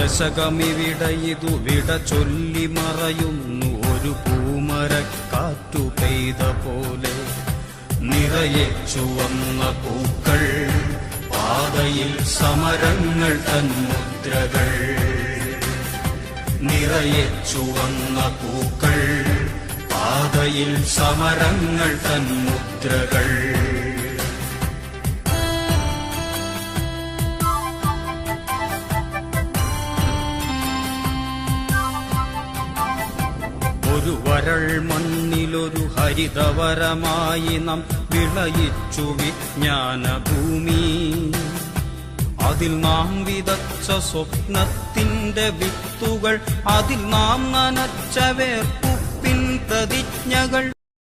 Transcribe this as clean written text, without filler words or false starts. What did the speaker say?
ദശകമിവിടെ ഇതു വിട ചൊല്ലി മറയുന്നു ഒരു പൂമരക്കാറ്റു പെയ്ത പോലെ. നിറയെ ചുവന്ന പൂക്കൾ, പാതയിൽ സമരങ്ങൾ തൻ മുദ്രകൾ. നിറയെ ചുവന്ന പൂക്കൾ, പാതയിൽ സമരങ്ങൾ തൻ മുദ്രകൾ. ഒരു വരൾ മണ്ണിലൊരു ഹരിതവരമായി നാം വിളയിച്ചു വിജ്ഞാനഭൂമി. അതിൽ നാം വിതച്ച സ്വപ്നത്തിന്റെ വിത്തുകൾ, അതിൽ നാം നനച്ച വേർപ്പുപ്പിൻ പ്രതിജ്ഞകൾ.